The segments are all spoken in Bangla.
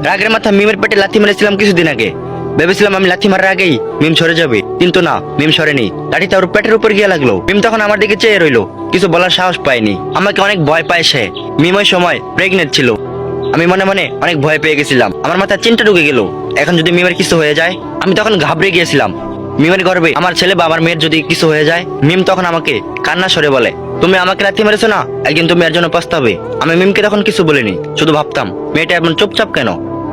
রাগের মাথা মিমের পেটে লাথি মেরেছিলাম কিছুদিন আগে। ভেবেছিলাম আমি লাথি মারার আগেই মিম সরে যাবে, কিন্তু না, মিম সরেনি। লাঠিটা ওর পেটের উপর গিয়ে লাগলো। মিম তখন আমার দিকে চেয়ে রইলো, কিছু বলার সাহস পায়নি। আমাকে অনেক ভয় পায় সে। মিম ওই সময় প্রেগনেন্ট ছিল। আমি মনে মনে অনেক ভয় পেয়ে গেছিলাম। আমার মাথায় চিন্তা ঢুকে গেল, এখন যদি মিমের কিছু হয়ে যায়। আমি তখন ঘাবড়ে গিয়েছিলাম, মিমের গর্ভে আমার ছেলে বা আমার মেয়ের যদি কিছু হয়ে যায়। মিম তখন আমাকে কান্না সরে বলে, তুমি আমাকে লাথি মেরেছো না, একদিন তুমি এর জন্য পস্তাবে। আমি মিমকে তখন কিছু বলিনি, শুধু ভাবতাম মেয়েটা এমন চুপচাপ কেন,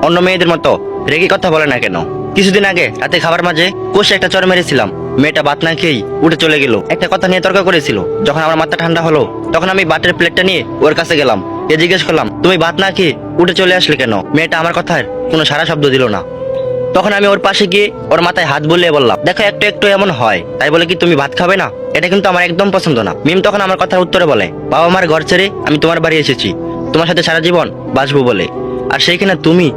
অন্য মেয়েদের মতো রেগে কথা বলে না কেন। কিছুদিন আগে রাতে খাবার মাঝে কষে একটা চর মেরেছিলাম। মেয়েটা ভাত না খেয়েই উঠে চলে গেল। একটা কথা নিয়ে তর্ক করেছিল। যখন আমার মাথা ঠান্ডা হলো, তখন আমি ভাতের প্লেটটা নিয়ে ওর কাছে গেলাম। জিজ্ঞেস করলাম, তুমি ভাত না খেয়ে উঠে চলে আসলে কেন? মেয়েটা আমার কথার কোনো সারা শব্দ দিল না। তখন আমি ওর পাশে গিয়ে ওর মাথায় হাত বুলিয়ে বললাম, দেখো একটু একটু এমন হয়, তাই বলে কি তুমি ভাত খাবে না? এটা কিন্তু আমার একদম পছন্দ না। মিম তখন আমার কথার উত্তরে বলে, বাবা মার ঘর ছেড়ে আমি তোমার বাড়ি এসেছি তোমার সাথে সারা জীবন বাঁচবো বলে, আর সেইখানে তুমি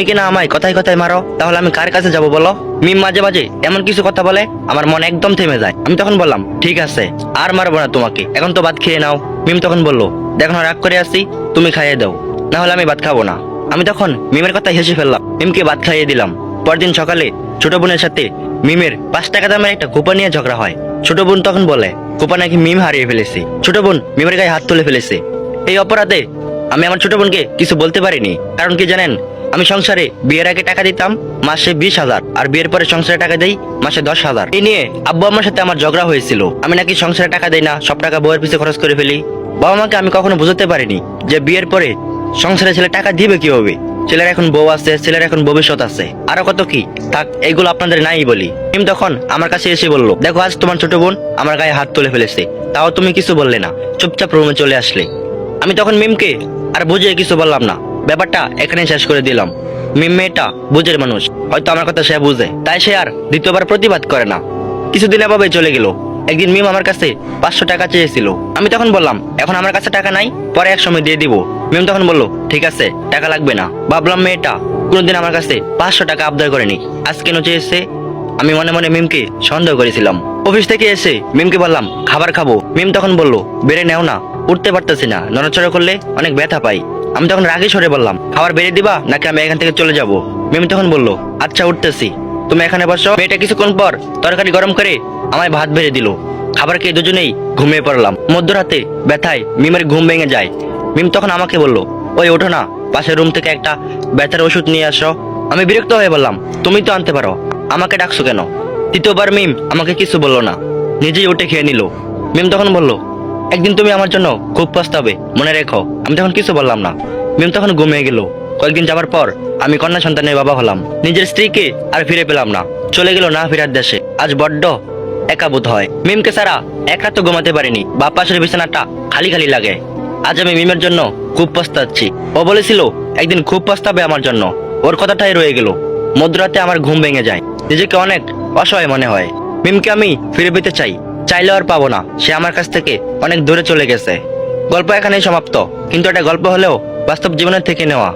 কিনা আমায় কথায় কথায় মারো, তাহলে আমি কার কাছে যাব বলো? মিম মাঝে মাঝে এমন কিছু কথা বলে আমার মন একদম থেমে যায়। আমি তখন বললাম, ঠিক আছে, আর মারবো না তোমাকে, এখন তো ভাত খেয়ে নাও। মিম তখন বললো, দেখো না রাগ করে আসছি, তুমি খাইয়ে দাও, না হলে আমি ভাত খাবো না। আমি তখন মিমের কথা হেসে ফেললাম, মিমকে ভাত খাইয়ে দিলাম। পরদিন সকালে ছোট বোনের সাথে মিমের 5 টাকা দামের একটা কোপা নিয়ে ঝগড়া হয়। ছোট বোন তখন বলে, কোপা নাকি মিম হারিয়ে ফেলেছে। ছোট বোন মিমের গায়ে হাত তুলে ফেলেছে। এই অপরাধে আমি আমার ছোট বোনকে কিছু বলতে পারিনি। কারণ কি জানেন, আমি সংসারে বিয়ের আগে টাকা দিতাম মাসে 20,000, আর বিয়ের পরে সংসারে টাকা দেই মাসে 10,000। এই নিয়ে আব্বু আমার সাথে আমার ঝগড়া হয়েছিল। আমি নাকি সংসারে টাকা দেই না, সব টাকা বউয়ের পিছে খরচ করে ফেলি। বাবা মাকে আমি কখনো বুঝতে পারিনি যে বিয়ের পরে সংসারে ছেলে টাকা দিবে কিভাবে। ছেলের এখন বউ আছে, ছেলের এখন ভবিষ্যৎ আছে, আরো কত কি থাক, এইগুলো আপনাদের নাই বলি। মিম তখন আমার কাছে এসে বললো, দেখো আজ তোমার ছোট বোন আমার গায়ে হাত তুলে ফেলেছে, তাও তুমি কিছু বললে না, চুপচাপ রুমে চলে আসলে। আমি তখন মিমকে আর বুঝিয়ে কিছু বললাম না, ব্যাপারটা এখানে শেষ করে দিলাম। মিম মেয়েটা বুঝের মানুষ, হয়তো আমার কথা সে বুঝে, তাই সে আর দ্বিতীয়বার প্রতিবাদ করে না। কিছুদিন এভাবে চলে গেল। একদিন মিম আমার কাছে 500 টাকা চেয়েছিল। আমি তখন বললাম, এখন আমার কাছে টাকা নাই, পরে এক সময় দিয়ে দিব। মিম তখন বললো, ঠিক আছে, টাকা লাগবে না। ভাবলাম মেয়েটা কোনোদিন আমার কাছে 500 টাকা আবদার করেনি, আজ কেন চেয়েছে। আমি মনে মনে মিমকে সন্দেহ করেছিলাম। অফিস থেকে এসে মিমকে বললাম, খাবার খাবো। মিম তখন বললো, বেড়ে নেও না, উঠতে পারতেছি না, নড়াচড়া করলে অনেক ব্যথা পাই। আমি তখন রাগে সরে বললাম, খাবার বেড়ে দিবা নাকি আমি এখান থেকে চলে যাব? মিম তখন বললো, আচ্ছা উঠতেছি, তুমি এখানে বসো। মেয়েটা কিছুক্ষণ পর তরকারি গরম করে আমায় ভাত বেড়ে দিল। খাবার খেয়ে দুজনেই ঘুমিয়ে পড়লাম। মধ্যরাতে ব্যথায় মিমের ঘুম ভেঙে যায়। মিম তখন আমাকে বললো, ওই ওঠো না, পাশের রুম থেকে একটা ব্যথার ওষুধ নিয়ে আসো। আমি বিরক্ত হয়ে বললাম, তুমি তো আনতে পারো, আমাকে ডাকছো কেন? তৃতীয়বার মিম আমাকে কিছু বললো না, নিজেই উঠে খেয়ে নিল। মিম তখন বললো, একদিন তুমি আমার জন্য খুব পস্তাবে, মনে রেখো। আমি তখন কিছু বললাম না। মিম তখন ঘুমিয়ে গেল। কয়েকদিন যাবার পর আমি কন্যা সন্তানের বাবা হলাম। নিজের স্ত্রীকে আর ফিরে পেলাম না, চলে গেল না ফেরার দেশে। আজ বড্ড একা বোধ হয়। মিমকে ছাড়া এক রাত তো ঘুমাতে পারিনি, বাপ পাশের বিছানাটা খালি খালি লাগে। আজ আমি মিমের জন্য খুব পস্তাচ্ছি। ও বলেছিল একদিন খুব পস্তাবে আমার জন্য, ওর কথাটাই রয়ে গেল। মধ্যরাতে আমার ঘুম ভেঙে যায়, নিজেকে অনেক অসহায় মনে হয়। মিমকে আমি ফিরে পেতে চাই, চাইলেও আর পাবো না, সে আমার কাছ থেকে অনেক দূরে চলে গেছে। গল্প এখানেই সমাপ্ত, কিন্তু এটা গল্প হলেও বাস্তব জীবনের থেকে নেওয়া।